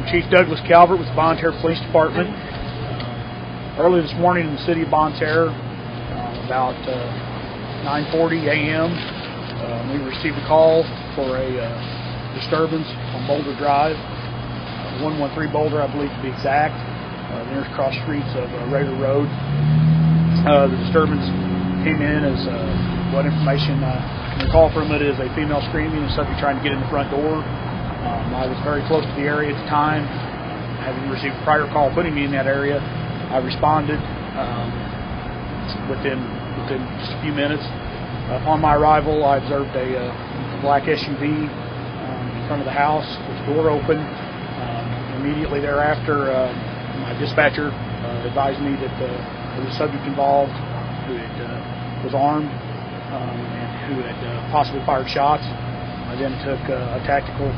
Chief Douglas Calvert with the Bonne Terre Police Department. Early this morning in the city of Bonne Terre, about 9:40 a.m., we received a call for a disturbance on Boulder Drive, 113 Boulder, I believe to be exact, the nearest cross streets of Raider Road. The disturbance came in as what information I can recall from it is a female screaming and somebody trying to get in the front door. I was very close to the area at the time, having received a prior call putting me in that area. I responded within just a few minutes. Upon my arrival, I observed a black SUV in front of the house with the door open. Immediately thereafter, my dispatcher advised me that there was a subject involved who was armed and who had possibly fired shots. I then took a tactical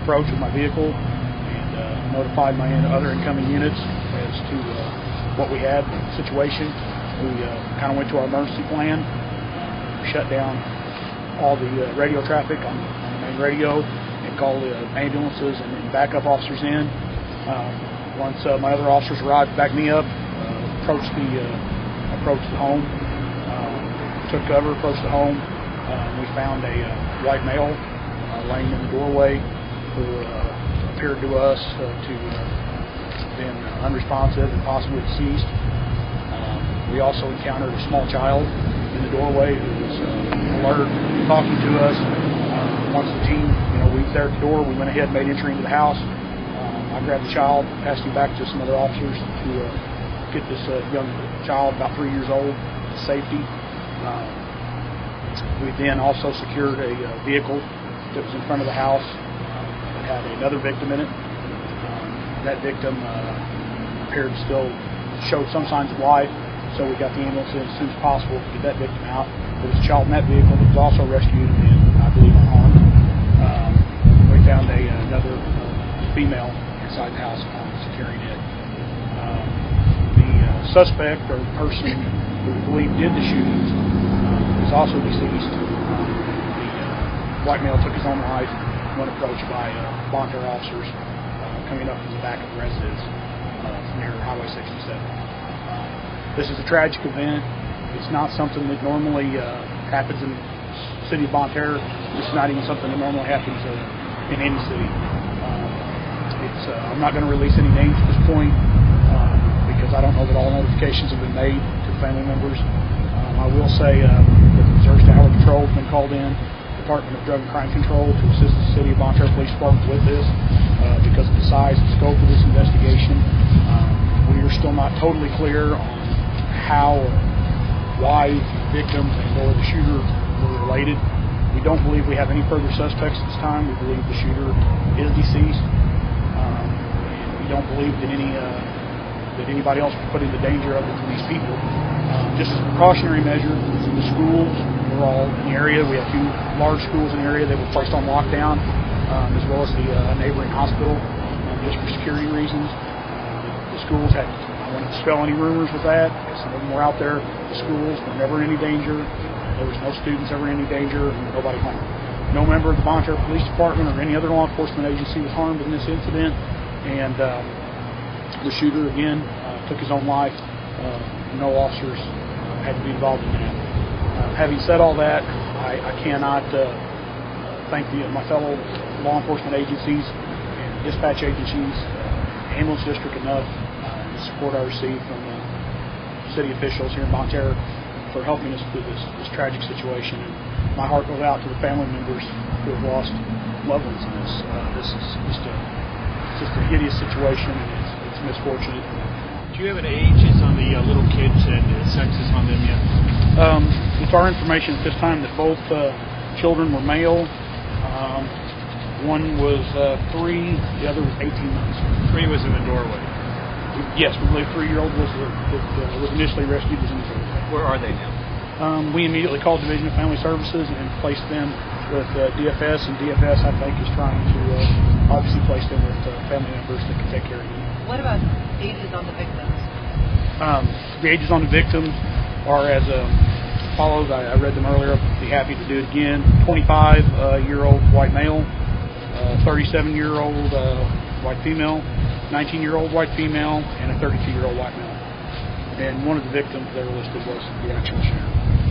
approach with my vehicle and notified my other incoming units as to what we had in the situation. We kind of went to our emergency plan, shut down all the radio traffic on the main radio, and called the ambulances and backup officers in. Once my other officers arrived to back me up, approached the home, took cover, approached the home. We found a white male laying in the doorway who appeared to us to have been unresponsive and possibly deceased. We also encountered a small child in the doorway who was alert, talking to us. Once the team, we were there at the door, we went ahead and made entry into the house. I grabbed the child, passed him back to some other officers to get this young child, about 3 years old, to safety. We then also secured a vehicle that was in front of the house that had another victim in it. That victim appeared to still show some signs of life, so we got the ambulance in as soon as possible to get that victim out. There was a child in that vehicle that was also rescued and, I believe, unharmed. We found another female inside the house upon securing it. The suspect, or person who we believe did the shootings, is also deceased. The white male took his own life when approached by Bonne Terre officers coming up from the back of the residence near Highway 67. This is a tragic event. It's not something that normally happens in the city of Bonne Terre. It's not even something that normally happens in any city. I'm not going to release any names at this point because I don't know that all notifications have been made to family members. I will say that the Missouri State Highway Patrol has been called in, Department of Drug and Crime Control, to assist the city of Bonne Terre Police Department with this because of the size and scope of this investigation. We are still not totally clear on how or why the victims and/or the shooter were related. We don't believe we have any further suspects at this time. We believe the shooter is deceased. We don't believe that anybody else was put into danger other than these people. Just as a precautionary measure, the schools were all in the area. We have two large schools in the area that were placed on lockdown, as well as the neighboring hospital, just for security reasons. The schools had, I want to dispel any rumors with that, because some of them were out there. The schools were never in any danger. There was no students ever in any danger, and nobody harmed. No member of the Bonne Terre Police Department or any other law enforcement agency was harmed in this incident. And the shooter, again, took his own life. No officers had to be involved in that. Having said all that, I cannot thank my fellow law enforcement agencies and dispatch agencies, ambulance district enough, the support I received from city officials here in Bonne Terre for helping us through this tragic situation. And my heart goes out to the family members who have lost loved ones in this. This is just a hideous situation, and it's misfortunate. Do you have an ages on the little kids and sexes on them yet? It's our information at this time that both children were male. One was 3, the other was 18 months. 3 was in the doorway. Yes, we believe 3-year-old was initially rescued as in the doorway. Where are they now? We immediately called Division of Family Services and placed them with DFS, and DFS, I think, is trying to obviously place them with family members that can take care of them. What about ages on the victims? The ages on the victims are as follows. I read them earlier. I'd be happy to do it again. 25-year-old white male, 37-year-old white female, 19-year-old white female, and a 32-year-old white male. And one of the victims that are listed was the actual shooter.